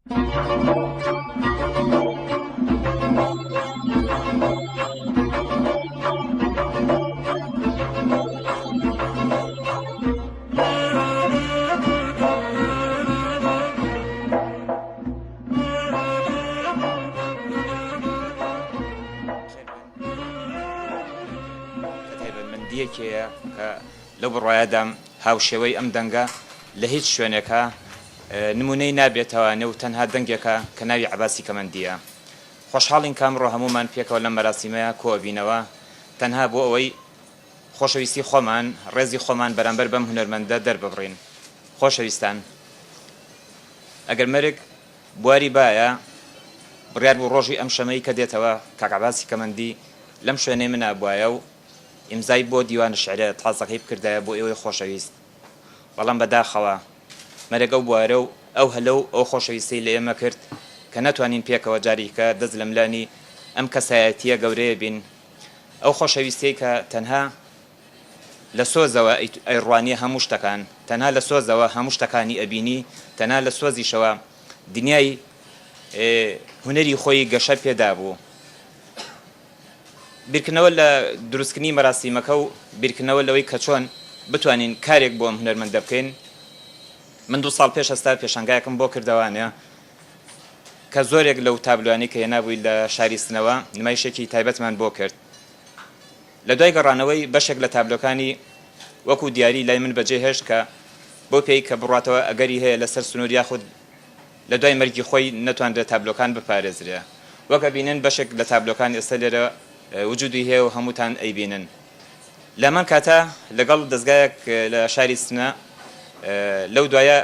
مندیەکەیە کە لەو بڕواایەدام هاوشێوەی ئەم دەنگە لە هیچ شوێنێکە نمونەی نابێتەوانێ و تەنها دەنگێکە کە ناوی عەباسی کەمەندیە. خۆشحاڵین کامڕۆ هەمومان پێکەوە لەم مەراسیمەیە کۆبینەوە تەنها بۆ ئەوەی خۆشەویستی خۆمان ڕێزی خۆمان بەرامبەر بەم هونەرمەندە دەرببڕین. خۆشەویستان، ئەگەر مەرگ بواری باە بڕیار بوو ڕۆژی ئەم شەمەی کە دێتەوە کاک عەباسی کەمەندی لەم شوێنەی منە بواە و ئیمزای بۆ دیوانە شعرە تازەکەی بکردایە بۆ ئێوەی خۆشەویست. بەڵام بەداخەوە مەرگ ئەو بوارە و ئەو هەلە و ئەو خۆشەویستی لە ئێمە کرد کە نەتوانین پێکەوە جاریکە دەست لە ملانی ئەم کەسایەتیە گەورەیە بین. ئەو خۆشەویستی کە تەنها لە سۆزەوە ئەیڕوانیە هەموو شتەکان، تەنها لە سۆزەوە هەموو شتەکانی ئەبینی، تەنها لە سۆزیشەوە دنیای هونەری خۆی گەشە پێدا بوو. بیرکردنەوە لە دروستکردنی مەراسیمەکە و بیرکردنەوە لەوەی کە چۆن بتوانین کارێک بۆ ئەم هونەرمەندە بکەین. من 2 ساڵ پێش ئەستا پێشانگایەکەم بۆ کردوانە کە زۆرێک لەو تابلوانی کە هێنابووی لە شاریستنەوە نمایشێکی تایبەتمان بۆ کرد. لە دوای گەڕانەوەی بەشێک لە تابلۆکانی وەکو دیاری لای من بەجێهێشت کە بۆ پێی کە بڕاتەوە ئەگەری هەیە لەسەر سنوور یاخود لە دوای مەرگی خۆی نەتوانرێت تابلۆکان بپارێزرێ. وەکە بینن بەشێک لە تابلۆکان ئێستا لێرە وجودی هەیە و هەمووتان ئەیبینن. لەمان کاتە لەگەڵ دەستگایەک لە شاریستنە لەو دوایە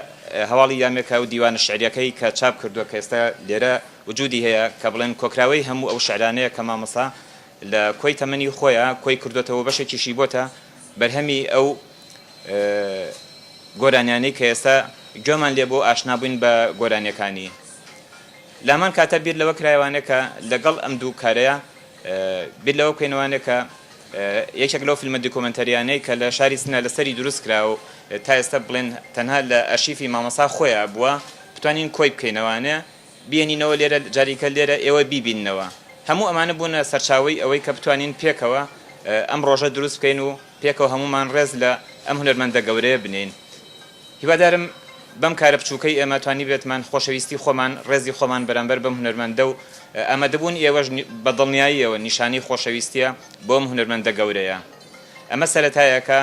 هەواڵی یامێکە و دیوانە شعریەکەی کە چاپ کردووە کە ئێستا لێرە وجودی هەیە کە بڵێن کۆکراوەی هەموو ئەو شعرانەیە کە مامەسا لە کۆی تەمەنی خۆیان کۆی کردوێتەوە بەشێکیشی بۆتە بەرهەمی ئەو گۆرانیانەی کە ئێستا گوێمان لێ بۆ ئاشنابووین بە گۆرانیەکانی. لامان کاتە بیر لەوە کرایوانێک کە لەگەڵ ئەم دوو کارەیە بیر لەوە بکەینەوانێک کە یەکێک لەو فیلمە دیکۆمنتەریانەی کە لە شاری سنە لەسەری دروست کرا و تا ئێستا بڵێن تەنها لە ئەرشیفی مامەسا خۆیان بووە بتوانین کۆی بکەینەوانێ بێنینەوە لێرە جاریکە لێرە ئێوە بیبیننەوە. هەموو ئەمانە بوونە سەرچاوی ئەوەی کە بتوانین پێکەوە ئەم ڕۆژە دروست بکەین و پێکەوە هەمومان ڕێز لە ئەم هونەرمەندە گەورەیە بنین. هیوادارم بەم کارە بچووکەی ئێمە توانی بێتمان خۆشەویستی خۆمان ڕێزی خۆمان بەرامبەر بەم هونەرمەندە و ئامادەبوون ئێوەش بە دڵنیاییەوە نیشانی خۆشەویستیە بۆ ئەم هونەرمەندە گەورەیە. ئەمە سەرەتایەکە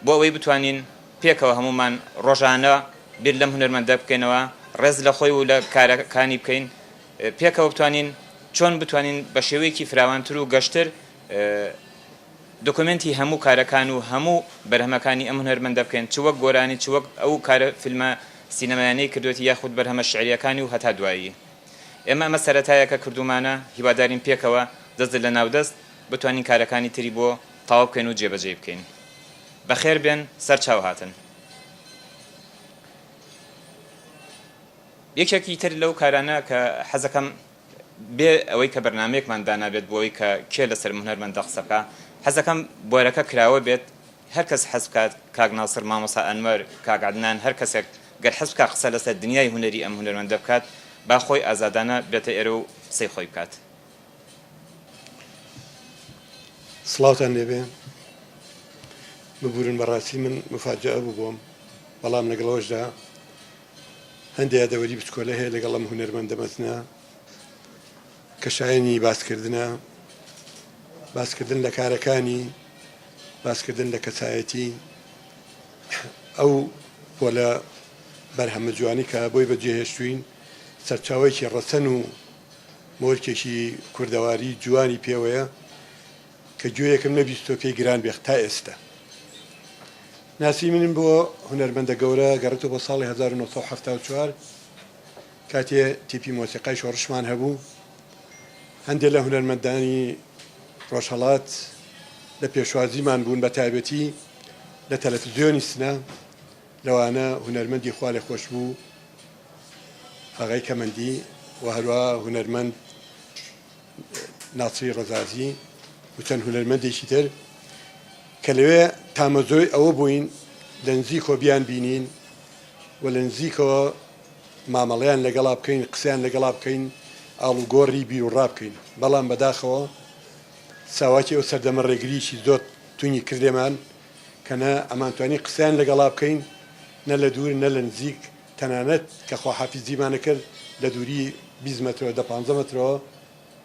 بۆ ئەوەی بتوانین پێکەوە هەمومان ڕۆژانە بیر لەم هونەرمەندە بکەینەوە ڕێز لە خۆی و لە کارەکانی بکەین پێکەوە بتوانین چۆن بتوانین بە شێوەیەکی فراوانتر و گەشتر دۆکومنتی هەموو کارەکان و هەموو بەرهەمەکانی ئەم هونەرمەندە بکەین، چ وەک گۆرانی چ وەک ئەو کارە فیلمە سینەمایانەی کردوێتی یاخود بەرهەمە شعریەکانی و هەتا دوایی. ئێمە ئەمە سەرەتایەکە کردومانە هیوادارین پێکەوە دەست لە ناودەست بتوانین کارەکانی تری بۆ تەواو بکەین و جێبەجێ بکەین. بەخێر بێن، سەر چاو هاتن. یەکێکی تر لەو کارانە کە حەزەکەم بێ ئەوەی کە بەرنامەیەکمان دانابێت بۆەوەی کە کێ لەسەر هونەرمەندە قسە بکە، حەزەکەم بۆرەکە کراوە بێت هەر کەس حەز بکات، کاک ناسر، مامۆستا ئەنوەر، کاک عەدنان، هەر کەسێک گەر حەز بکات قسە لەسەر دنیای هونەری ئەم هونەرمەندە بکات با خۆی ئازادانە بێتە ئێرە و قسەی خۆی بکات. سڵاوتان لێبێ. ببورن بەڕاستی من مفاجئە بوو بۆم، بەڵام لەگەڵەوەشدا هەندێک یادەوەری بچکۆلە هەیە لەگەڵ ئەم هونەرمەندە مەتنە کە شایەنی باسکردن لە کارەکانی، باسکردن لە کەسایەتی ئەو پۆلە بەرهەمە جوانی کە بۆی بەجێهێشتوین سەرچاوەیەکی ڕەسەن و مۆرکێکی کوردەواری جوانی پێوەیە کە گوێیەکەم نەبیستۆ پێی گران بێخ تا ئێستا. ناسی منم بۆ هونەرمەندە گەورە گەڕێتەوە بۆ ساڵی 1974 کاتێ تیپی مۆسیقای شۆڕشمان هەبوو. هەندێک لە هونەرمەندانی ڕۆژهەڵات لە پێشوازیمان بوون، بە تایبەتی لە تەلەڤیزیۆنی سنە لەوانە هونەرمەندی خوا لێ خۆش بوو ئاغای کەمەندی و هەروە هونەرمەند ناچری ڕەزازی و چەند هونەرمەندێکی تر کە لەوێ تامەزۆی ئەوە بووین لە نزیکەوە بیان بینین و لە نزیکەوە مامەڵەیان لەگەڵا بکەین قسەیان لەگەڵا بکەین ئاڵوگۆڕی بیر و ڕابکەین بەڵام بەداخەوە ساواکی ئەو سەردەمە ڕێگریشی زۆر تونی کردێمان کە نە ئەمانتوانی قسەیان لەگەڵا بکەین نە لە دوور نە لە نزیک تەنانەت کە خواحافیزیمانە کرد لە دووری 20 مترەوە 15 مترەوە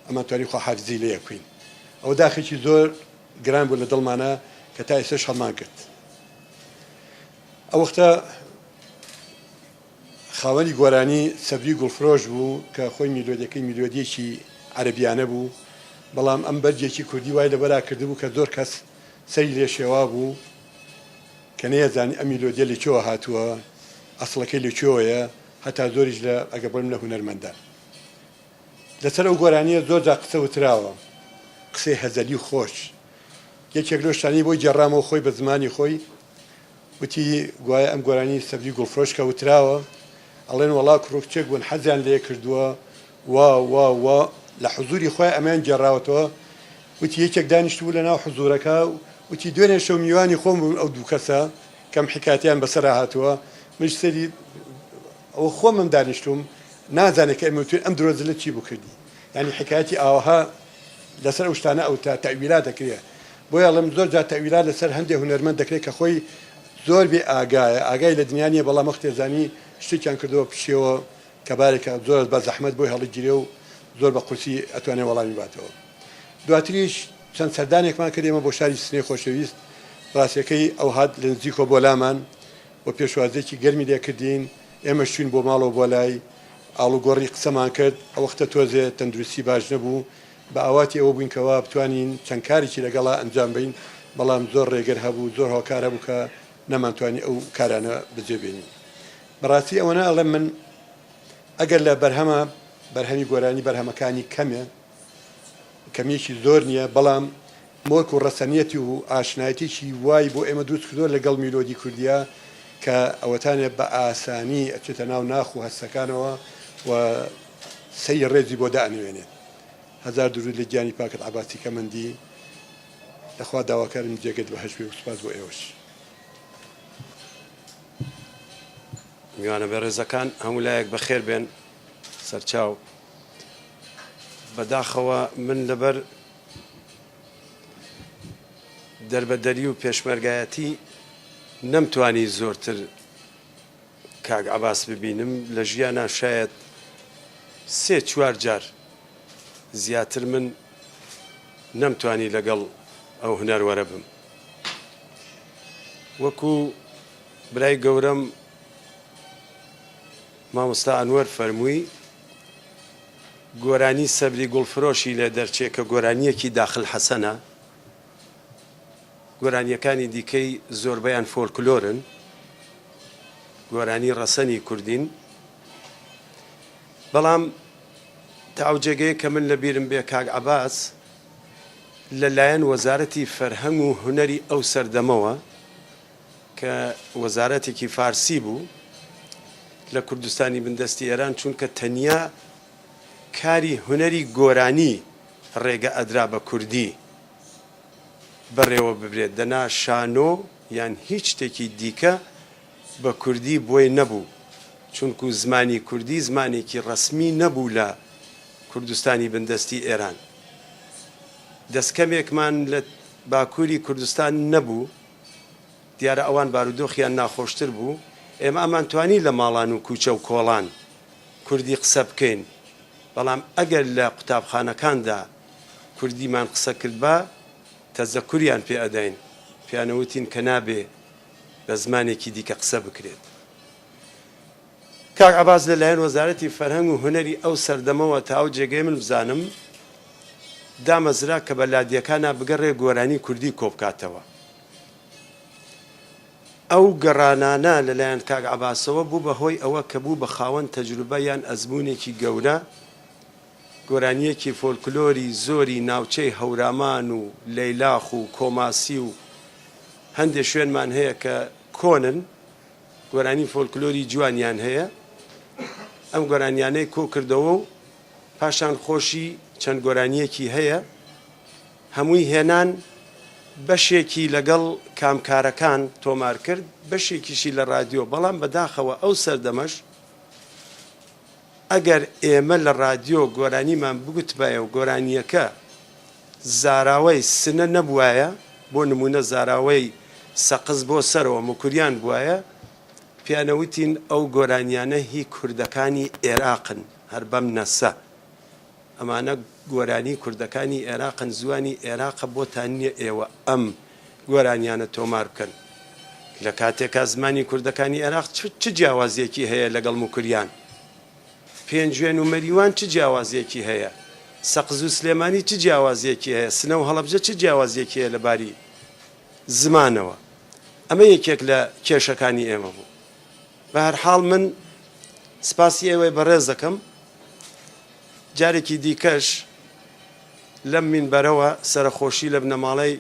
ئەمانتوانی خواحافیزی لێ بکەین ئەو داخێکی زۆر گران بوو لە دڵمانە کە تا ئێستاش هەڵمان کرد ئەو وەختە خاوەنی گۆرانی سەبری گوڵفرۆش بوو کە خۆی میلۆدیەکەی میلۆدیەکی عەرەبیانە بوو بەڵام ئەم بەرجێکی کوردی وای لەبەرا کردبوو کە زۆر کەس سەری لێ شێوا بوو کە نەیەزانی ئەم میلۆدیە لەکوێوە هاتووە ئەسڵەکەی لەکوێوەیە هەتا زۆریش لە ئەگە بڵم لە هونەرمەندان لەسەر ئەو گۆرانیە زۆر جا قسە وتراوە قسەی هەزەلی خۆش یەکێک لەو شتانەی بۆی جێڕامەوە خۆی بە زمانی خۆی وتی گوایە ئەم گۆرانی سەبری گوڵفرۆش کە وتراوە ئەڵێن وەڵا کوڕکچێک بوون حەزیان لێ کردووە وا لە حزوری خۆی ئەمان گێڕاوەتەوە وتی یەکێک دانیشتبوو لە ناو حزورەکە وتی دوێنێ شەو میوانی خۆم بوون ئەو دوو کەسە کەم حکاتیان بەسەر هاتووە منش سەری ئەوە خۆمم دانیشتوم نازانێت کە ئەمەوتوێت ئەم درۆزە لە چی بوو کردی یعنی حکایەتی ئاوەها لەسەر ئەو شتانە ئەو تەویلات دەکرێت بۆیە ئەڵێم زۆر جا تەویلات لەسەر هەندێک هونەرمەند دەکرێت کە خۆی زۆر بێ ئاگایە ئاگای لە دنیا نیە بەڵام وەخت تێزانی شتێکیان کردەوە پشێوە کە بارێکە زۆر بە زەحمەت بۆی هەڵیگیرێ و زۆر بە قورسی ئەتوانێت وەڵامی باتەوە دواتریش چەند سەردانێکمان کردێمە بۆ شاری سنەی خۆشەویست ڕاستیەکەی ئەو هات لە نزیکۆ بۆ لامان بۆ پێشوازێکی گەرمی لێکردین ئێمە شوین بۆ ماڵەوە بۆ لای ئاڵوگۆڕی قسەمان کرد ئەو وەختە تۆزێ تەندروستی باش نەبوو بە ئاواتی ئەوە بووینکەوە بتوانین چەند کارێکی لەگەڵا ئەنجام بین بەڵام زۆر ڕێگەر هەبوو زۆر هۆکار هەبوو کە نەمانتوانی ئەو کارانە بجێبێنین بەڕاستی ئەوەنە ئەڵێم من ئەگەر لە بەرهەمی گۆرانی بەرهەمەکانی کەمیەکی زۆر نییە بەڵام مۆرک و ڕەسەنیەتی و ئاشنایەتێکی وای بۆ ئێمە دروست کردۆ لەگەڵ میلۆدی کوردیە کە ئەوەتانێت بە ئاسانی ئەچێتە ناو ناخ و هەستەکانەوە و سەی ڕێزی بۆ دانوێنێت هەزار درود لە گیانی پاکت عەباسی کەمەندی لەخوا داواکارم جێگەت بە هەژبێ و سوپاس بۆ ئێوەش میوانە بەڕێزەکان هەموو لایەک بەخێر بێن سەرچاو بەداخەوە من لەبەر دەربەدەری و پێشمەرگایەتی نەمتوانی زۆرتر کاک عەباس ببینم لە ژیانە شاید 3-4 جار زیاتر من نەمتوانی لەگەڵ ئەو هونەروەرە بم وەکو برای گەورەم مامۆستا ئەنوەر فەرمووی گۆرانی سەبری گوڵفرۆشی لێ دەرچێت کە گۆرانیەکی داخل حەسەنە گۆرانیەکانی دیکەی زۆربەیان فۆلکلۆرن گۆرانی ڕەسەنی کوردین بەڵام تاوجێگەیە کە من لەبیرم بێ کاک عەباس لەلایەن وەزارەتی فەرهەنگ و هونەری ئەو سەردەمەوە کە وەزارەتێکی فارسی بوو لە کوردستانی بندەستی ئێران چونکە تەنیا کاری هونەری گۆرانی ڕێگە ئەدرا بە کوردی بەڕێوە ببرێت دەنا شانۆ یان هیچ شتێکی دیکە بە کوردی بۆی نەبوو چونکو زمانی کوردی زمانێکی ڕەسمی نەبوو لە کوردستانی بندەستی ئێران دەستکەمێکمان لە باکووری کوردستان نەبوو دیارە ئەوان بارودۆخیان ناخۆشتر بوو ئێمە ئەمانتوانی لە ماڵان و کوچە و کۆڵان کوردی قسە بکەین بەڵام ئەگەر لە قوتابخانەکاندا کوردیمان قسە کرد بە تەزەکوریان پێ ئەدەین پیانەوتین کە نابێ بە زمانێکی دیکە قسە بکرێت کاک عەباس لەلایەن وەزارەتی فەرهەنگ و هونەری ئەو سەردەمەوە تا ئەو جێگەی من بزانم دامەزرا کە بە لادیەکانە بگەڕێ گۆرانی کوردی کۆبکاتەوە ئەو گەڕانانە لەلایەن کاک عەباسەوە بوو بەهۆی ئەوە کە بوو بە خاوەن تەجروبە یان ئەزموونێکی گەورە گۆرانیەکی فۆلکلۆری زۆری ناوچەی هەورامان و لەیلاخ و کۆماسی و هەندێک شوێنمان هەیە کە کۆنن گۆرانی فۆلکلۆری جوانیان هەیە ئەم گۆرانیانەی کۆ کردەوە و پاشان خۆشی چەند گۆرانیەکی هەیە هەمووی هێنان بەشێکی لەگەڵ کامکارەکان تۆمار کرد بەشێکیشی لە رادیۆ بەڵام بەداخەوە ئەو سەردەمەش ئەگەر ئێمە لە رادیۆ گۆرانیمان بگوتبایە و گۆرانیەکە زاراوەی سنە نەبوایە، بۆ نمونە زاراوەی سەقز بۆ سەرەوە مکوریان بوایە، پیانەوتین ئەو گۆرانیانە هی کوردەکانی عێراقن هەر بەم نەسە. ئەمانە گۆرانی کوردەکانی عێراقن، زوانی عێراقە، بۆتان نییە ئێوە ئەم گۆرانیانە تۆمار بکەن. لە کاتێکا زمانی کوردەکانی عێراق چ جیاوازیەکی هەیە لەگەڵ مکوریان؟ پێنجوێن و مەریوان چ جیاوازیەکی هەیە؟ سەقز و سلێمانی چ جیاوازیەکی هەیە؟ سنە و هەڵەبجە چ جیاوازیەکی هەیە لەباری زمانەوە؟ ئەمە یەکێک لە کێشەکانی ئێمە بوو. بە هەرحاڵ من سپاسی ئێوەی بەڕێز دەکەم. جارێکی دیکەش لەم مینبەرەوە سەرخۆشی لە بنەماڵەی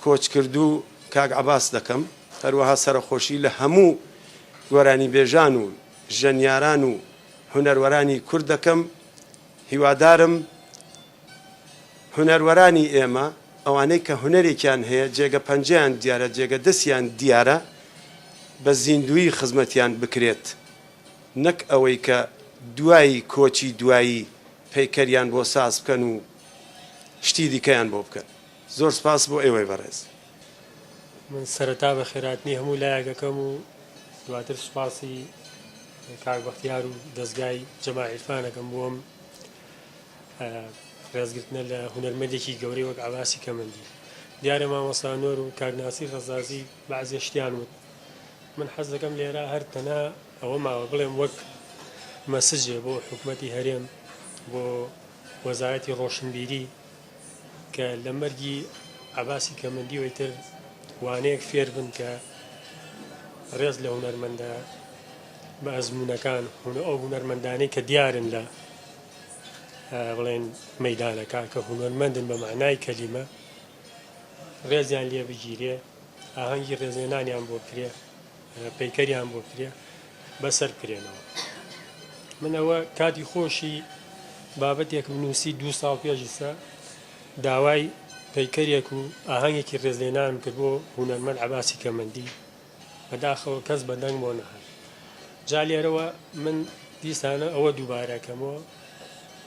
کۆچکردو کاک عەباس دەکەم، هەروەها سەرخۆشی لە هەموو گۆرانی بێژان و ژەنیاران و هونەروەرانی کورد دەکەم. هیوادارم هونەروەرانی ئێمە ئەوانەی کە هونەرێکیان هەیە، جێگە پەنجەیان دیارە، جێگە دەستیان دیارە، بە زیندوی خزمەتیان بکرێت، نەک ئەوەی کە دوایی کۆچی دوایی پەیکەریان بۆ ساز بکەن و شتی دیکەیان بۆ بکەن. زۆر سپاس بۆ ئێوەی بەڕێز. من سەرەتا بە خێراتنی هەموو لایەکەکەم و دواتر سوپاسی کاک بەختیار و دەستگای جەماع عیرفانەکەم بۆم ڕێزگرتنە لە هونەرمەندێکی گەورەی وەک عەباسی کەمەندی. دیارە مامۆستا نۆر و کاک ناسیر ڕەزازی بەعزێ شتیان وت. من حەز دەکەم لێرە هەر تەنها ئەوە ماوە بڵێم وەک مەسجێ بۆ حکوومەتی هەرێم، بۆ وەزارەتی ڕۆشنبیری، کە لە مەرگی عەباسی کەمەندی وەیتر وانەیەک فێر بن کە ڕێز لە هونەرمەندە بە ئەزمونونەکان، ئەو هونەرمەندانەی کە دیارن لە بڵێن مەیدانەکە، کە هونەرمەندن بە معنای کەلیمە، ڕێزیان لێ بگیرێ، ئاهەنگی ڕێزێنانیان بۆ کرێ، پەیکەریان بۆ کرێ، بەسەر کرێنەوە. من ئەوە کاتی خۆشی بابەتێک نووسی 2 ساڵ پێشیسە داوای پەیکەرێک و ئاهەنگێکی ڕێزێنان کرد بۆ هونەرمەند عەباسی کەمەندی، بەداخەوە کەس بەدەنگ بۆ نەهات. جا لێرەوە من دیسانە ئەوە دووبارەکەمەوە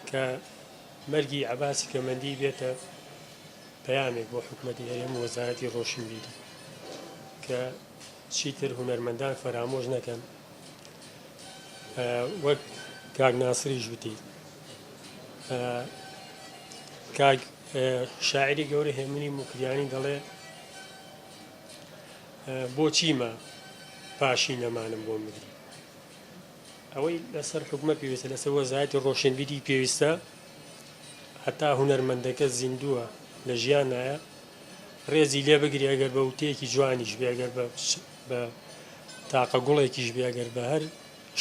کە مەرگی عەباسی کەمەندی بێتە پەیامێک بۆ حکوومەتی هەرێم و وەزارەتی ڕۆشنبیری، کە چیتر هونەرمەندان فەرامۆژ نەکەن. وەک کاک ناسریش وتی، کاک شاعری گەورە هێمنی موکریانی دەڵێ بۆچیمە پاشی نەمانم بۆ مگری. ئەوەی لەسەر حکوومەت پێویستە، لەسەر وەزارەتی ڕۆشنبیری پێویستە، هەتا هونەرمەندەکە زیندووە لە ژیانایە، ڕێزی لێ بگری، ئەگەر بە وتەیەکی جوانیش بێ، ئەگەر بە تاقە گوڵێکیش بێ، ئەگەر بە هەر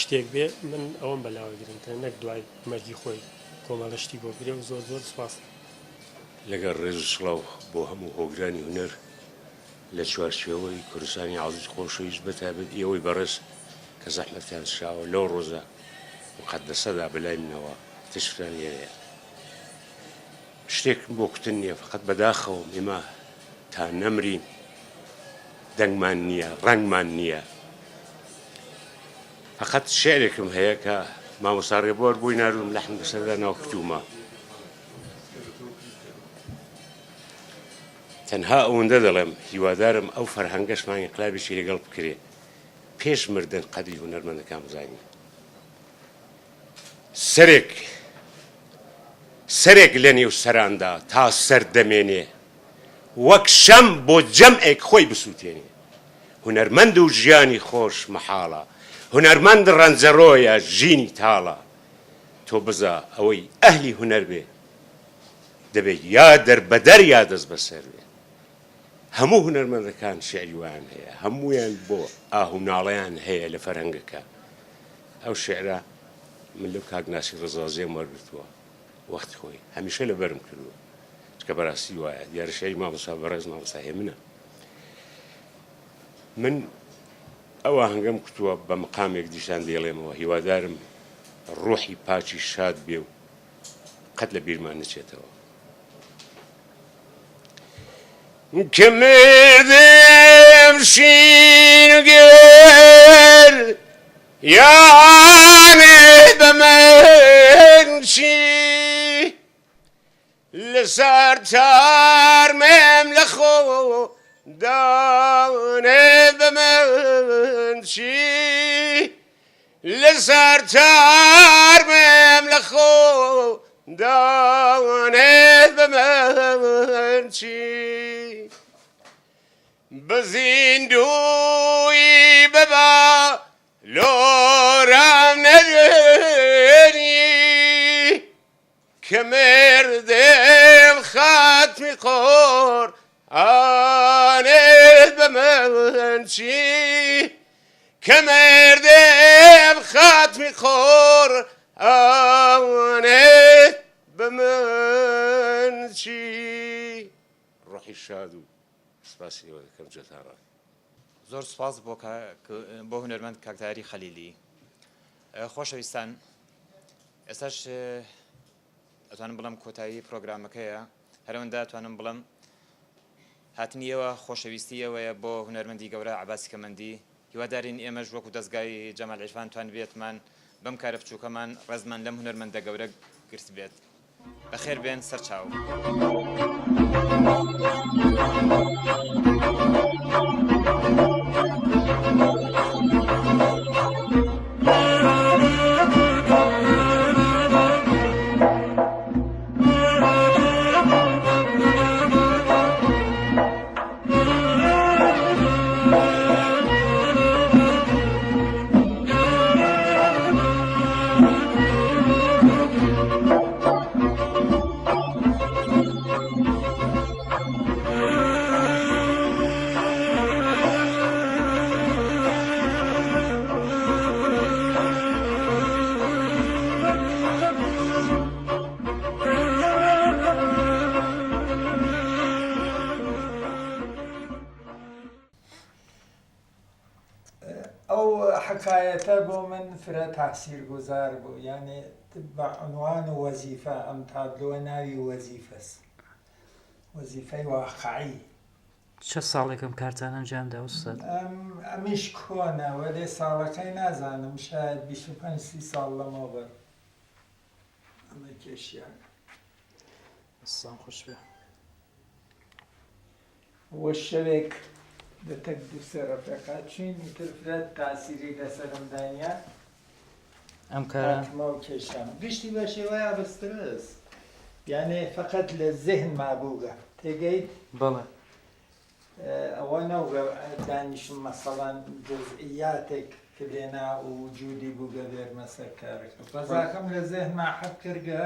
شتێک بێ، من ئەوەم بەلاوەگرنتە، نەک دوای مەرگی خۆی کۆمەڵەشتی بۆ برێ و زۆر زۆر سوپاس. لەگەڵ ڕێز و سڵاو بۆ هەموو هۆگرانی هونەر لە چوارچێوەی کوردستانی عەزیز خۆشەویست، بەتایبەت ئێوەی بەڕێز کە زەحمەتیان شاوە لەو ڕۆژە مقەدەسەدا بەلای منەوە تشتان لێرەیە. شتێکم بۆ کوتن نییە، فقەت بەداخەوە ئێمە تا نەمرین دەنگمان نییە، ڕەنگمان نییە. فقەت شعرێکم هەیە کە مامۆستا ڕێبوار بۆی ناروم لەحن بەسەردا ناوکتومە. تەنها ئەوەندە دەڵێم، هیوادارم ئەو فەرهەنگەشمان ئینقلابێکی لەگەڵ بکرێ، پێش مردن قەدری هونەرمەندەکان بزانین. سەرێک لە نێو سەراندا تا سەر دەمێنێ، وەک شەم بۆ جەمعێک خۆی بسووتێنێ. هونەرمەند و ژیانی خۆش مەحاڵە، هونەرمەند ڕەنجەڕۆیە ژینی تاڵە. تۆ بزە ئەوەی ئەهلی هونەر بێ، دەبێت یا دەربەدەر یا دەست بەسەر بێ. هەموو هونەرمەندەکان شیعری ویان هەیە، هەموویان بۆ ئاهوناڵەیان هەیە لە فەرهەنگەکە. ئەو شعرە من لەو کاک ناسیر ڕەزازیەم وەرگرتووە، وەختی خۆی هەمیشە لەبەرم کردووە، چکە بەڕاستی وایە دیارە شعری مامۆستا بەڕێز مامۆستا هێمنە. من ئەوە هەنگەم کردووە بە مقامێک دیشان دێڵێمەوە، هیوادارم ڕۆحی پاچی شاد بێ و قەت لە بیرمان نچێتەوە. کە مردم شینگەر یانێ بەمە لسر چارمم لخو دانه بمن چی لسر چارمم لخو دانه بمن چی بزیندوی ببا لورم نداری که مردم ختمی خور آنه به من چی که مردم ختمی خور آنه به من چی روحی شادو سپاسی و کم جتارا زۆر سپاس بۆ هونەرمەند کاکتاری خەلیلی. خۆشەویستان، ئێستاش ئەتوانم بڵم کۆتایی پرۆگرامەکەیە، هەرەوەندا ئەتوانم بڵم هاتنیەوە خۆشەویستی ئەوەیە بۆ هونەرمەندی گەورە عەباسی کەمەندی. هیوادارین ئێمەش وەکو دەستگای جەمال عیرفان توان بێتمان بەم کارە بچووکەمان ڕێزمان لەم هونەرمەندە گەورە گرت بێت. بەخێر بێن سەرچاو. حكايته بو من فرا تحصيل گزار بو يعني بعنوان وظيفة ام تابلو ناوي وظيفة واقعي چه ساڵێکم کارتان ئەنجام دا ئوستاد؟ ئەمیش کۆنە وەلێ ساڵەکەی نازانم شاید 25 ساڵ لەمەوە بەر ئەمە کێشیان سام خۆش بێ وە شەوێک دەتەک دووسە ڕەفێقات چین ترفرەت تاسیری لەسەرم دانیا ئەم کارە هاتمە و کێشام گشتی بە شێوەیە بەسترس یعنی فقط لە ذهن مابووگە تێگەیت بەڵێ ئەوە نەوگە دانیشم مەسەڵەن جزئیاتێک کە لێنا و وجودی بووگە بێرمە سەر کارەکە بەزاکەم لە ذهنما حەب کردگە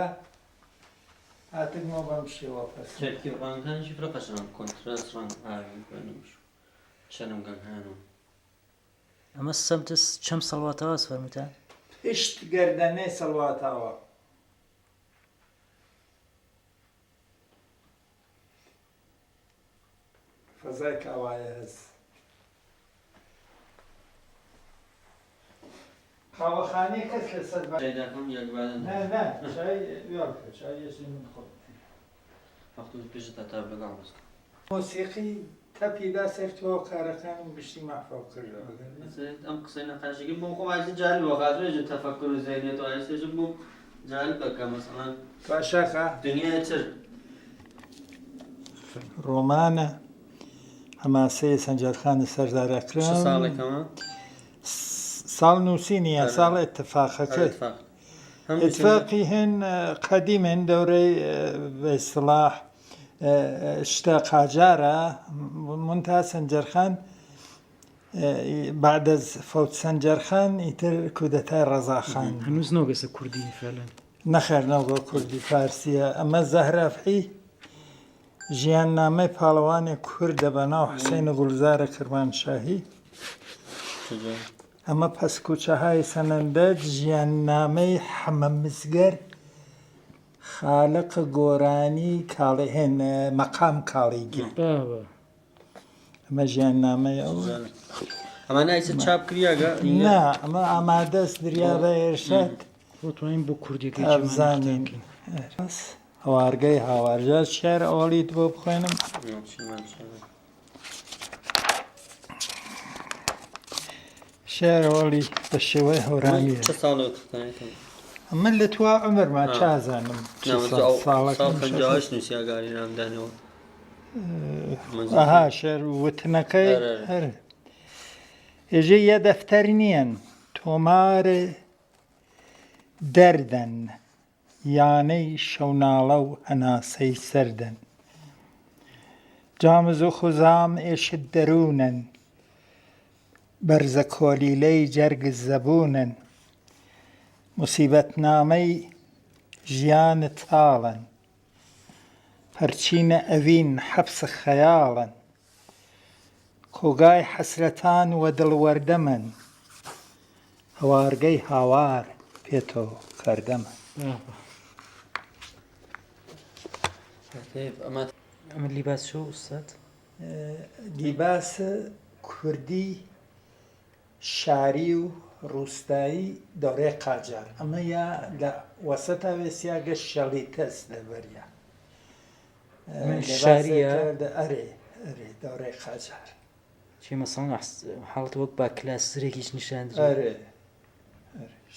هاتگمەوە بەم شێوە پەس ڕانگەکانیشی فرە پەسەند کۆنترەس ڕانگ ئاوی بێنمش چەنم گەنهانم ئەمە سەمتس چەم سەڵواتەوە فەرموتان؟ پشت گەردەنەی سەڵواتاوە فەزای کاوایە هەز قاوەخانەی کەس لەسەر دەکەم یەکبادن نه چای یاکە چای یەشی من خۆ وەختوز پێشت تا بەگاڵ بست مۆسیقی تەپیدا سەرتەوە کارەکانم گشتی مەحفەڵ کردەوە ئەم قسەی نەقاشێکی بۆ خۆمازی جالب وەقاتێژە تەفەکر و زەینێتەوە ئێستێژ بوو جالب بەکە مەسەڵەن باشەکە دنیای چر ڕۆمانە هەماسەیە سەنجەرخانی سەردارەکرا ساڵێکەوە ساڵ نووسینیە ساڵ اتفاقەکە اتفاقی هەن قەدیمن دەورەی بەیسڵاح شتە قاجارە منتها سەنجەرخان بعد از فوت سەنجەرخان ئیتر کودەتای ڕەزاخان هەنووز نۆگەسە کوردی فعلا نەخێر نەوگە کوردی فارسیە ئەمە زەهرافعی ژیان نامەی پاڵەوانی کوردە بەناو حسێن گولزارە کرمانشاهی ئەمە پەسکوچەهای سەنەندەت ژیان نامەی حەمەمزگەر خالق گۆرانی کاڵی هێن مەقام کاڵیگی ئەمە ژیان نامەی ئەو ئەمە نایسە چاپ کریاگە نا ئەمە ئامادەست دریا بە ئێرشەت بۆتوانین بۆ کوردیەکەی ئەبزانین هەوارگەی هاوارجار شێر ئەوەڵیت بۆ بخوێنم شێر ئەوەڵی بە شێوەی هەورامیە چه ساڵێک من لە توا عمرما چازانم ساڵ 50 نووسیاگاری نامدانەوە ئەها شێر وتنەکەی هەر هێژە یە دەفتەر نییەن تۆمارە دەردەن یانەی شەوناڵە و هەناسەی سەردەن جامز و خوزام ئێشت دەروونن بەرزە کۆلیلەی جەرگ زەبوونن موسیبەتنامەی ژیانت تاڵن پەرچینە ئەڤین حەبسە خەیاڵن کۆگای حەسرەتان وە دڵوەردەمن هەوارگەی هاوار پێتۆ کەردەمە ئەمە لیباس شۆ ئوستاد لیباسە کوردی شاری و ڕووستایی دەورەی قاجار ئەمە یا لە وەسەتا وێسیاگە شەڵی تەست لەبەریا شاریە ئەرێ دەورەی قاجار چی مەسەڵەن حاڵەت وەک با کلاسرێکیش نیشاندرێ ئەرێ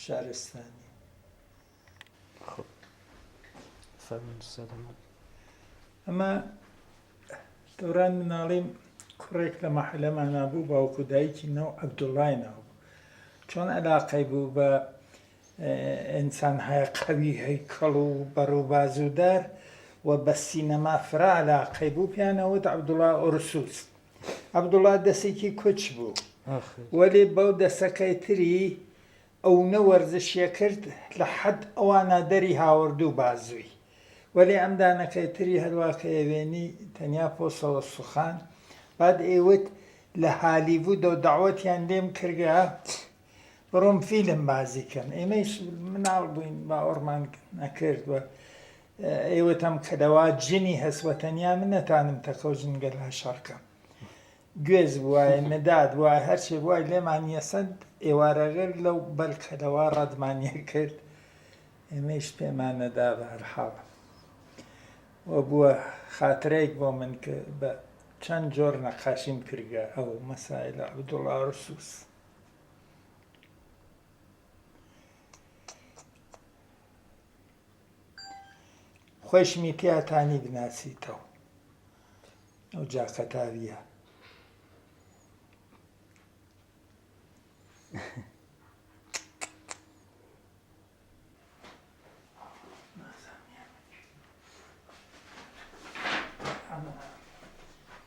شارستانی ئەمە دەوران مناڵیم کوڕێک لە مەحەلەمان نابوو باوکو دایکی ناو عەبدوڵای ناو چۆن عەلاقەی بوو بە ئینسان هەیە قەوی هەیکەڵ و بەڕووبازوودار و بە سینەما فرا عەلاقەی بوو پیانەوت عەبدوڵا ئۆرسوس عەبدوڵا دەسێکی کوچ بوو وەلێ بەو دەسەکەی تری ئەو نەوەرزشیە کرد لە حەد ئەوانە دەری هاوردوو بازووی وەلێ ئەمدانەکەی تری هەروواکە ئەوێنی تەنیا پۆسەوە سوخان بعد ئێوت لە هالیڤود و داوەتیان لێم کردگە بڕۆم فیلم بازیکەن ئێمەش مناڵ بووین باوەڕمان نەکرد وە ئێوەتەم کەدەوا جنی هەسوە تەنیا من نەتانم تەکەو ژنگەل لە شەڕکەم گوێز بووایە مداد وایە هەرچێ بووای لێمانیە سەد ئێوارەگەر لەو بەلکەدەوا ڕەدمانیە کرد ئێمەش پێمانەدا بە هەرحاڵ وە بووە خاترەیەک بۆ من کە بە چەند جۆر نەقاشیم کردگە ئەو مەسایلە عەبدوڵا ئۆرسوس خۆشمی پیاتانی بناسیتەوە ئەو جاکەتاویە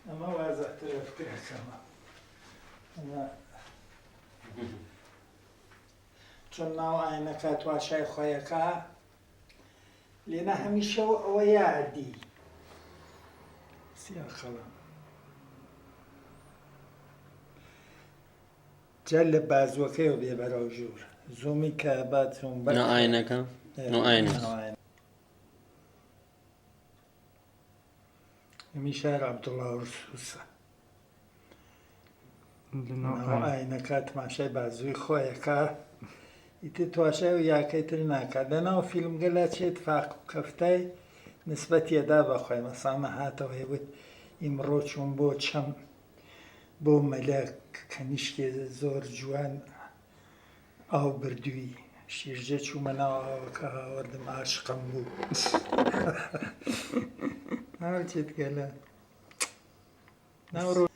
ئەمە وازەحترە فکرەکەمە ئەمە چۆن ناو ئاینەکە تواشای خۆیەکە لێنە هەمیشە ئەوە یادی سیاخەڵم جا لە بازوەکەیەوە بێ بەرەو ژوور زوومی کە بات زووم بەر ئاینەکە هەمیشە عەبدوڵا ئۆرسوسە ئاینەکە تماشای بازووی خۆیەکە ئیتر تواشای و یاکەی تر ناکات لەناو فیلمگەلا چێت فاق و کەفتای نسبەتیەدا بەخۆی مەسامە هاتەوە هێوت ئیمڕۆ چوون بۆ چەم بۆ مەلەک کەنیشکێ زۆر جوان ئاو بردووی شیرجە چوومە ناو ئاوەکە هاوەردم عاشقم بوو هەرچێت گەلە ناوڕۆ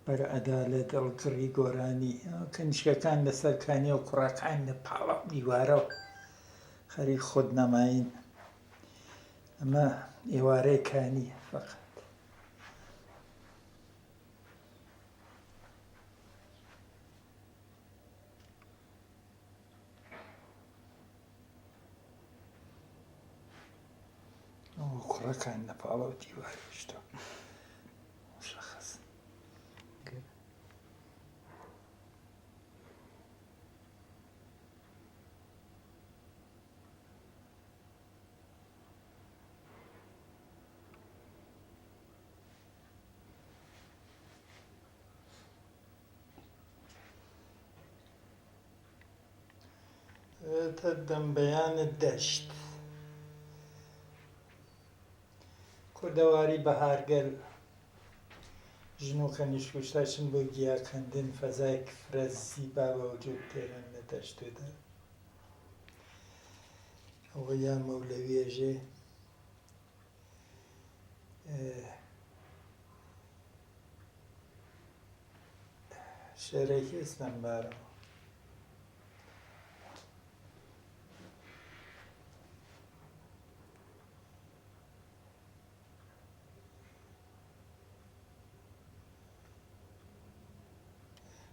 بەرە ئەدالێت ئەڵکڕی گۆرانی کەنیشکەکان لەسەرکانی و کوڕەکان لە پاڵە دیوارەوە خەری خۆت نەماین ئەمە ئێوارەیەکانی فەقەت کوڕەکان لە پاڵە و دیوارشتە مشەخەس دەمبەیانت دەشت کوردەواری بەهارگەل ژن و کەنیشکوشتاشن بۆ گیاکەندن فەزایەک فرە زیبا بە وجود تێرن لە دەشتێدا ئەوە یان مەولەویێژێ شێرێکی ئێستان بارەوە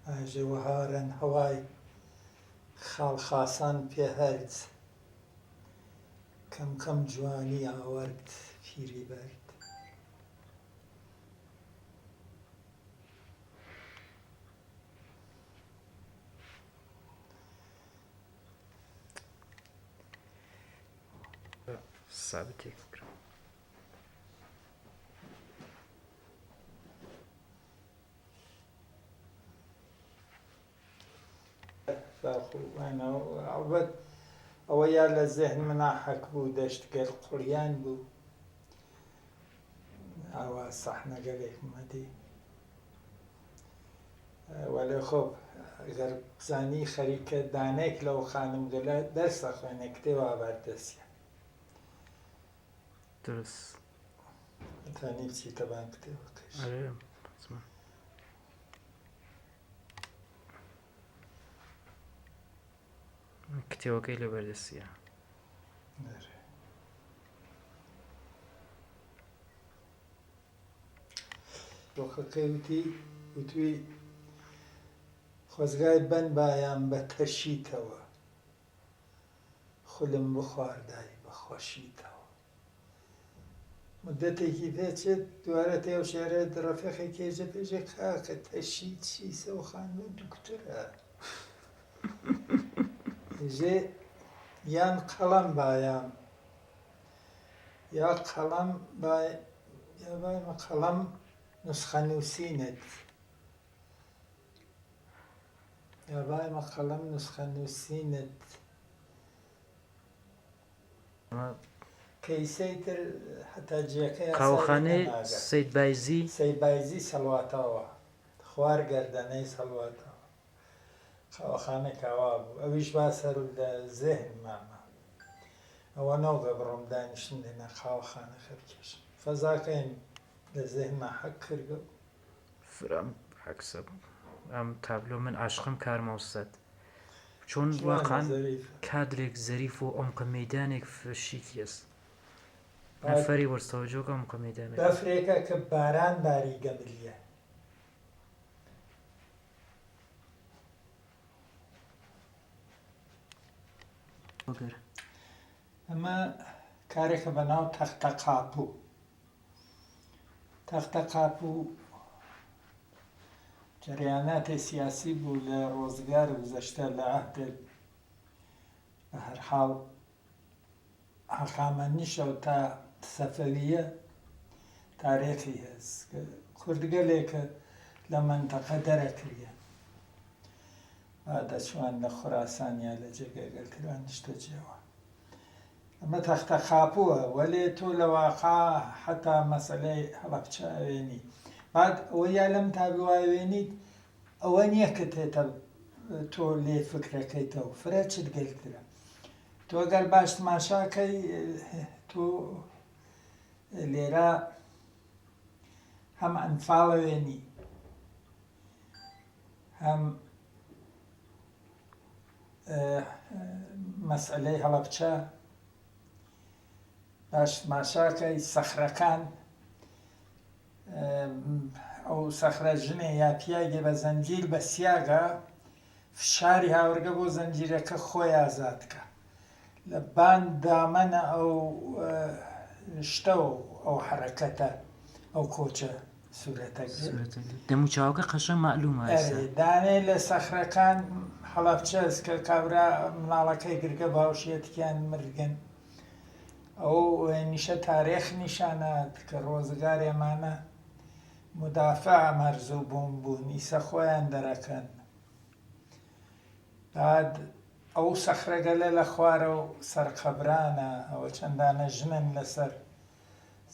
ئاژێ وەهارەن هەوای خاڵخاسان پێهەرج کەم کەم جوانی ئاوەرد پیری بەرد سابتێک بکڕم. ئەوبەت ئەوە یا لە زێهن منا حەک بوو دەشتگەر قوڕیان بوو ئاوا سەحنەگەلێک مەدی وەلێ خۆ ئەگەر بزانی خەریکە دانێک لەو خانم گەلە دەرسە خوێنێ کتێوە ئاباردەسیە درست تانی بچیتە بان کتێوەکەش کتێوەکەی لە بەردەستیە دۆخەکەی وتوی خۆزگای بەن بایان بە تەشیتەوە خولم بخواردای بەخۆشیتەوە مدەتێکی پێچێت دوارە تێو شێرە ڕەفیقی کێژە پێژێ کاکە تەشی چیسە و خانوە دوکتۆرە ژێ یان قەڵەم بایان یا قەڵەم یا بایمە قەڵەم نسخە نووسینت یا بایمە قەڵەم نسخە نووسینت کەیسەی تر هەتا جێەکەی قاوەخانەی سەید بایزی سەیبایزی سەڵواتەوە خوار گەردەنەی سەڵواتەوە قاوەخانە کاوا بوو ئەویش با سەر لە زێهن مامە ئەوە نەوگە بڕۆم دانیشتن لێنە قاوەخانەکە بکێشم فەزاکەین لە زێهنما حەک کردە فرام حەکسە ئەم تابلۆ من عاشقم کارمەوسەت چۆن واقعاً کادرێک زەریف و عمقە مەیدانێک فشیکی است نەفەری وەرزتەوەجۆکە عمقە مەیدانێک بەفرێکە کە باران باری گەمریە ئەمە کارێکە بەناو تەختە قاپوو تەختە قاپوو جەریاناتی سیاسی بوو لە ڕۆزگار گوزەشتە لە عەهدە بە هەر حاڵ هەخامەنیشە و تا سەفەویە تارێخی هەست کە کوردگەلێکە لە مەنتەقە دەرەکریە دەچوان لە خوراسانیا لە جێگەگەلتران نیشتە جێوە ئەمە تەختە قاپووە وەلێ تۆ لە واقع حتا مەسەلەی هەڵەبچاوێنی بعد ئەوە یا لەم تابیواوێنیت ئەوە نییە کە تێتە تۆ لێ فکرەکەیتەوە فرە چت گەلترە تۆ گەر باش تماشاکەی تۆ لێرە هەم ئەنفاڵەوێنی هەم مەسئلەی هەڵەبچە باش تماشاکەی سەخرەکان ئەو سەخرە ژنێ یا پیاگێ بە زەنجیر بە سیاگە فشاری هاوردە بۆ زەنجیرەکە خۆی ئازادکە لە بان دامەنە ئەو شتە و ئەو حرەکەتە ئەو کۆچە سوورەتە دەموچاوەکە قەشە مەعلومە دانێ لە سەخرەکان هەڵەبچەس کە کابرا مناڵەکەی گرگە باوشێتیان مرگن ئەو نیشە تارێخ نیشانات کە ڕۆزگار ئێمانە مدافع مەرزوو بوون بوون ئیسە خۆیان دەرەکەن بعد ئەو سەخرەگەلە لە خوارە و سەرقەبرانە ئەوە چەندانە ژنن لەسەر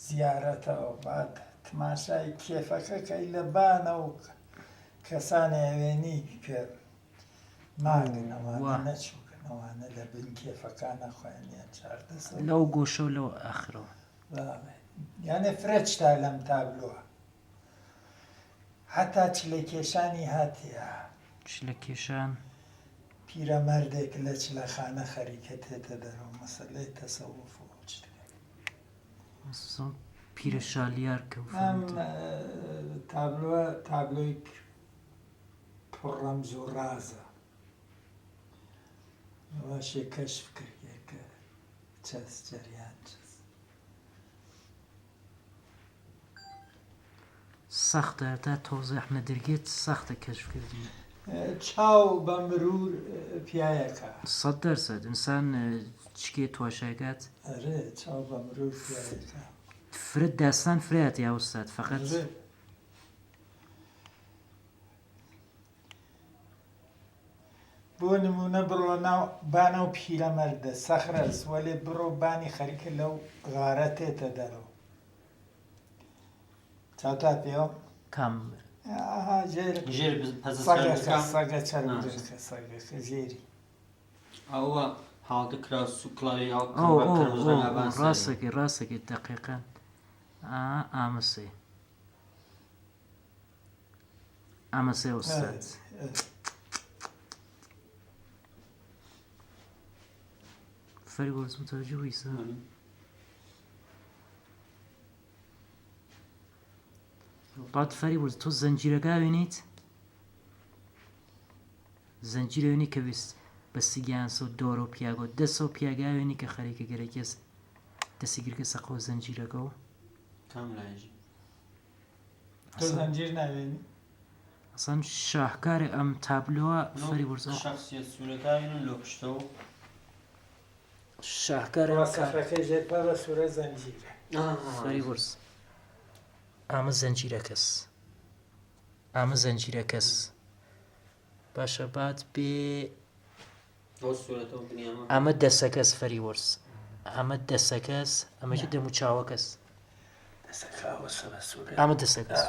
زیارەتەوە بعد تماشای کێفەکەکەی لە بانە و کەسانی ئەوێنی کە ماگن ئەوانە نەچووکن ئەوانە لە بن کێفەکانە خۆیانیان چاردە سەر لەو گۆشە و لەو ئاخرەوە یانێ فرەچتا لەم تابلووە حتا چلە کێشانی هاتیە چ لە کێشان پیرەمەردێک لە چلەخانە خەریکە تێتە دەرەوە مەسەلەی تەسەوف و پیرە شالیار کە ئەم تابلووە تابلۆی پڕ ڕەمز و ڕازە باشێ کەشف کردێ کە چەس جەریان چەس سەختە تا تۆزەحمە دەرگێت سەختە کەشفکردنی چاو بە مرور پیاەکە 100% ئینسان چکێ تواشایگات ئەرێ چاو بە مرور پیاەکە فرد داستان فرات یا ئوستاد فقط بۆ نمونە بڕۆ ناو بانە و پیرەمەردە سەخرەس وەلێ بڕۆ بانی خەریکە لەو غارە تێتە دەرەوە چاوتا پێوە کام سەگە چەرمەکە سەگەکە ژێری ئەوە هاڵدەکرا سوکڵاوی ڕاستەکەی ڕاستەکەی دەقیقەن ئامەسێ ئامەسێ ئوستاد فەری وەرز متوەجه ویسە بعد فەری وەرز تۆ زەنجیرەکە وێنیت زەنجیرەوێنی کە ویست بە سیگیانسە و دۆرە و پیاگۆ دەسە و پیاگاوێنی کە خەریکە گەرەکێس دەسیگرکە سەقۆ زەنجیرەکە و کام لایژی تۆ زەنجیر ناوێنی ئەسان شاهکارێ ئەم تابلووە فەری وەرز شخصیت سوورەکانی لۆ پشتە و شاهکارێ سەخرەکەی ژێرپا بە سوورە زەنجیرە فەری وەرز ئامە زەنجیرەکەس ئامە زەنجیرەکەس باشە بعد بێ ئەمە دەسەکەس فەری وەرز ئەمە دەسەکەس ئەمەشی دەمو چاوەکەس ئەمە دەسەکەس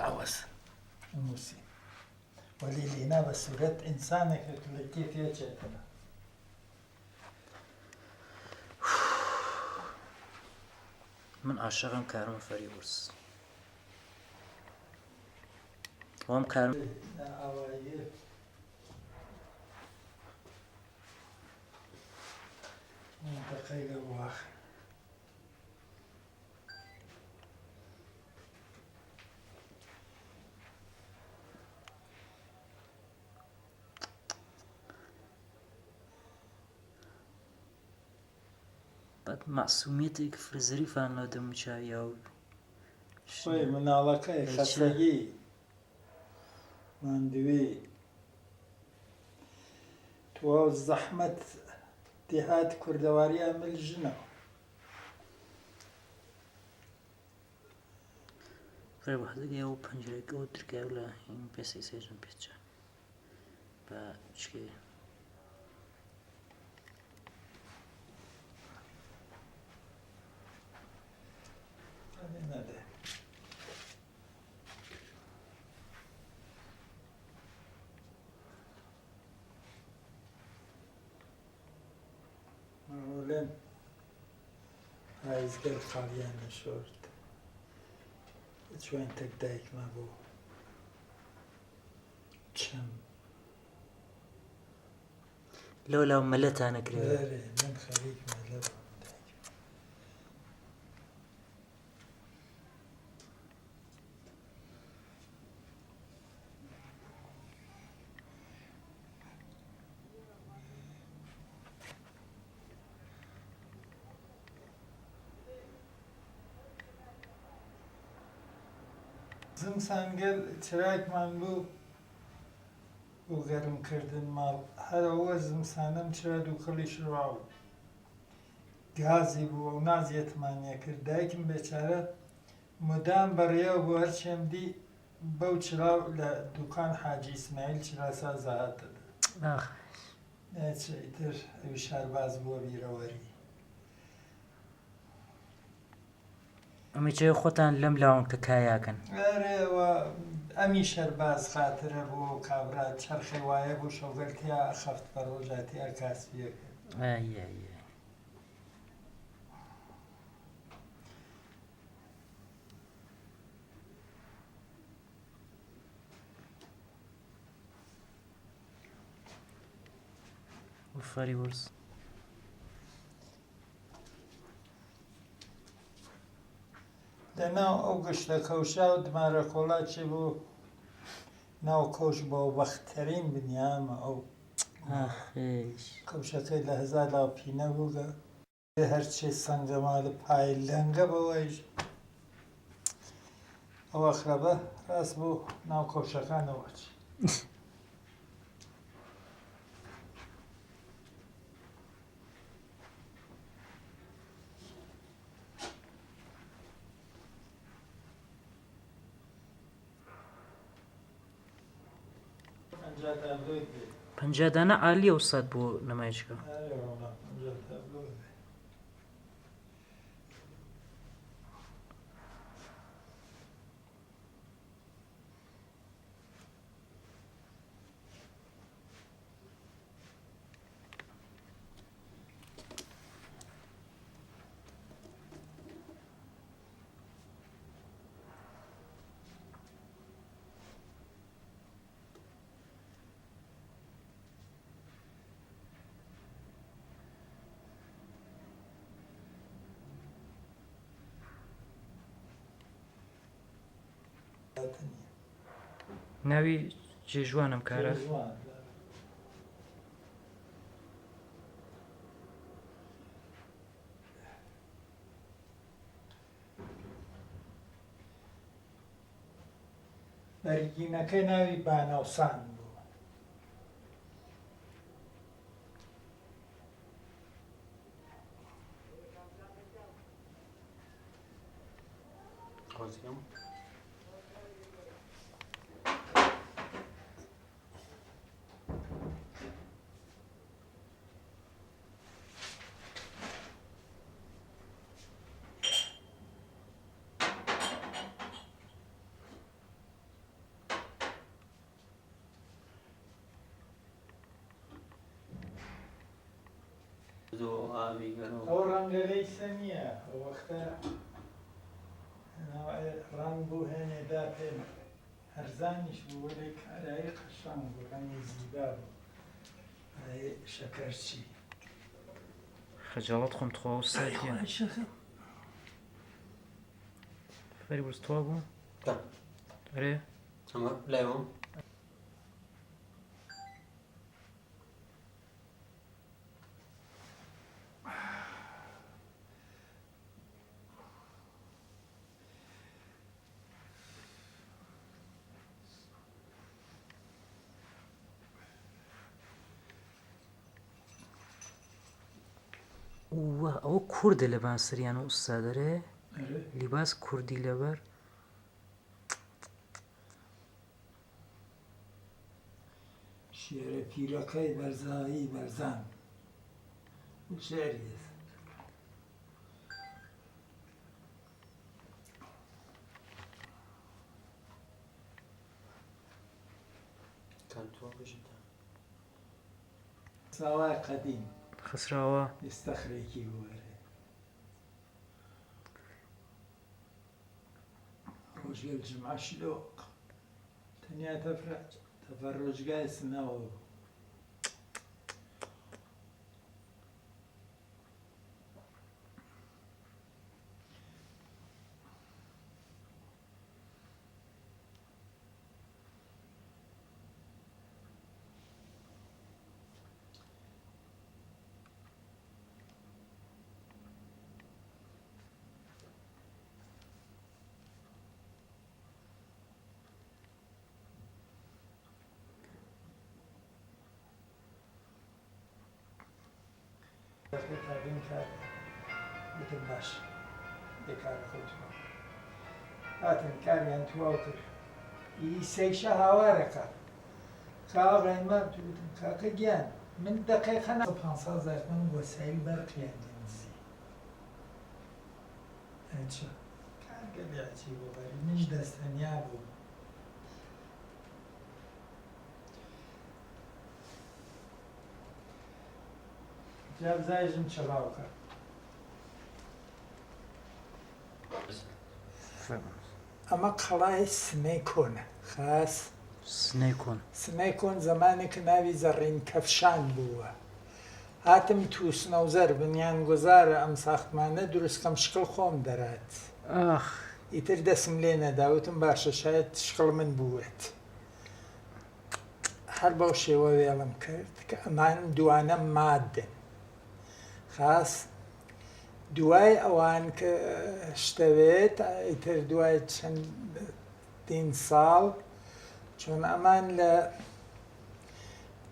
وەلی لێنا بە سوورەت ئینسانێکە لە کێفێ چێتەوە من عاشقم کارم فەری وەرز وام کارم دقیقە واخ بعد معسومیەتێک فرزەریفان لەو دەموچاویە و خۆی مناڵەکەی خەسەگی ماندوێ تۆ زەحمەت دێهات کوردەواریە مل ژنەوە فەر وەحدەگەی و پەنجەرەکە و درگاو لە هین پێسی سێژم پێچە بە چکێ نەدێ معمولاً پایزگەر خاڵیان نەشۆرد چوان تەک دایکما بۆ چەم لەو لاو مەلەتانە کرێ من خەریکمە لەو زمسانگەل چراکمان بوو بۆ گەرمکردن ماڵ هەرەوە زمسانم چرا دووکەڵی شڕاو گازی بوو و نازیێتمانیە کرد دایکم بێچارە مدام بەڕێوە بۆ هەرچێم دی بەو چراو لە دوکان حاجی ئیسماعیل چراساز هاتەدا ئیتر ئەوی شارباز بووە بیرەوەری ئەمیچەی خۆتان لەم لاون کە کایاکەن ئەرێەوە ئەمی شەرباز خاترە بۆ کابرا چرخی وایە بۆ شەوگەلتیا خەفت بە ڕۆژاتیا کاسبیەکە فەریوەرز لەناو ئەو گشتە کەوشا و دمارە کۆڵاچی بوو ناو کۆش بۆ بەختترین بنیامە ئەو کەوشەکەی لە هەزار لا پینە بووگە هەرچێ سەنگەمالە پای لەنگە بەوەیش ئەو ئەخرەبە ڕاست بوو ناو کەوشەکانەوەچ پەنجا دانە عالیە ئەوسات بۆ نمایشگا ناوی جێژوانم کارە بەرگینەکەی ناوی بانەوسان بوو ئەو ڕەنگەلەی سە نییە ئەو وەختە ڕەنگ بوو هێنێدا پێ هەرزانیش بوو وەلەی کارایی قەشەنگ بوو ڕەنگی زیبا بوو شەکەرچی خەجاڵەت خۆم تخوا وساتیە فەریوەرز توا بوو ئەرێ لایەوە ئەوە کووردە لە باسەریان و ئوستادەرێ لیباس کوردی لەبەر شێرە پیرەکەی بەرزایی بەرزان شێری ساوای قەدیم خسراوە ئێستەخرێکی وەرە ڕۆژگەل جمعە شلۆق تەنیا تەفەڕۆژگای سنەوە بوو تابین کرد وتم باش بێکارە خۆتەوە هاتن کاریان تواو کرد ئیسەیشە هاوارەکە کاغەیمان تووتم کاکە گیان من دقیقا 500,000 من وەسایل بەرقیان دێنسی ئەچە کارگەلی عەجیب و غەریب منیش دەستەنیا بووم جابزایژم چڵاوکە ئەمە قەڵای سنەی کۆنە خاس سنەی کۆن زمانێک ناوی زەڕین کەفشان بووە هاتم تووسنە و زەر بنیان گۆزارە ئەم ساختمانە دروستکەم شکڵ خۆم دەرات ئیتر دەسم لێ نەداوتم باشە شاید شکڵ من بووێت هەر بەو شێوە وێڵم کرد کە ئەمان دوانە مادن خاس دوای ئەوان کە شتەوێت ئیتر دوای چەندین ساڵ چۆن ئەمان لە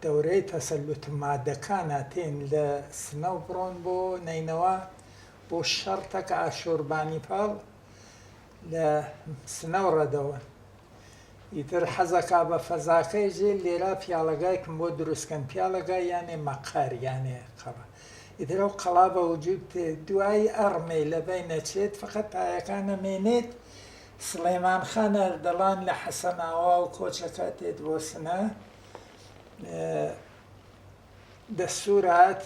دەورەی تەسەلوت مادەکان هاتێن لە سنە و بڕۆن بۆ نینەوە بۆ شەڕتەکە ئاشۆربانی پاڵ لە سنە و ڕەدەوە ئیتر حەزەکا بە فەزاکەی ژێ لێرا پیاڵەگایکم بۆ دروستکەن پیاڵەگای یانێ مەقەر یانێ قەڵە ئیتر ئەو قەڵا بە وجود تێ دوای ئەڕمەی لەبەی نەچێت فقط پایەکان نەمێنێت سلەیمان خان ئەردەڵان لە حەسەناوا و کۆچەکە تێت بۆ سنە دەستوور هات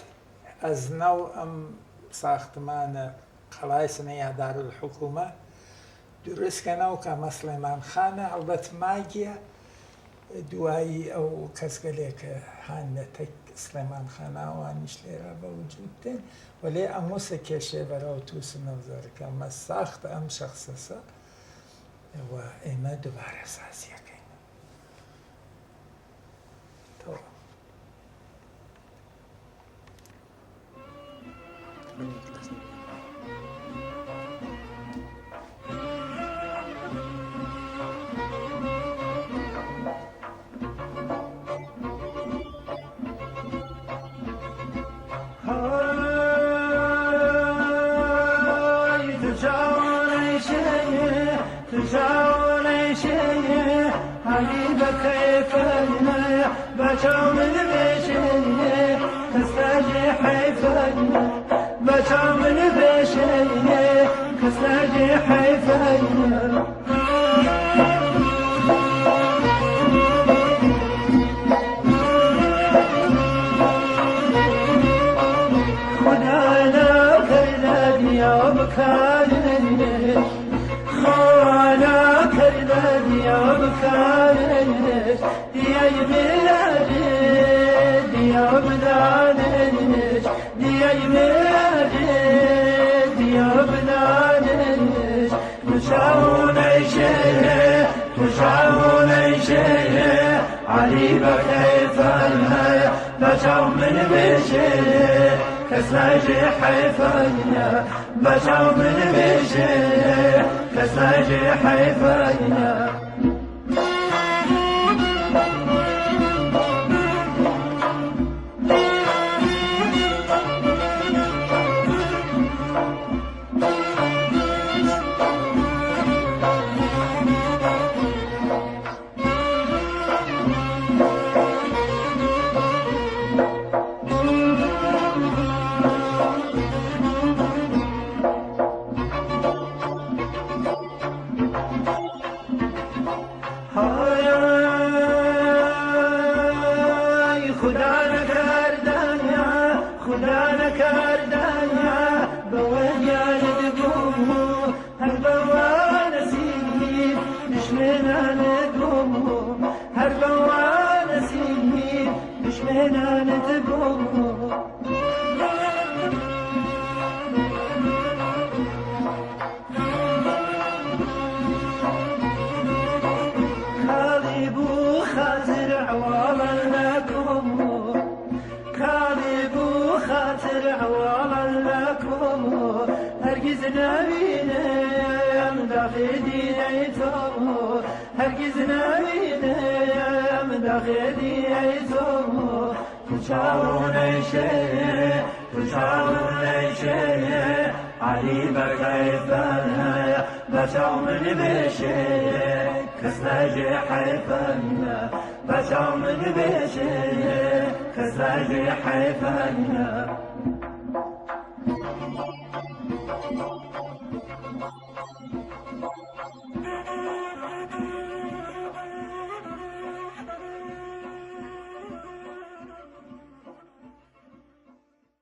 ئەزنە و ئەم ساختمانە قەڵای سنەی دارالحکومە دروستکەنەوە کە ئەمە سلەیمان خانە هەڵبەت ماگیە دوایی ئەو کەسگەلێکە هان لە تەک سلەیمان خاناوانیش لێرە بە وجود دێن وەلێ ئەموسە کێشێ بەرەو تووسنە و زۆرەکە ئەمە ساختە ئەم شەخصەسە ئێمە دووبارە سازیەکەین بچاو من بشه کس نجی حیفانه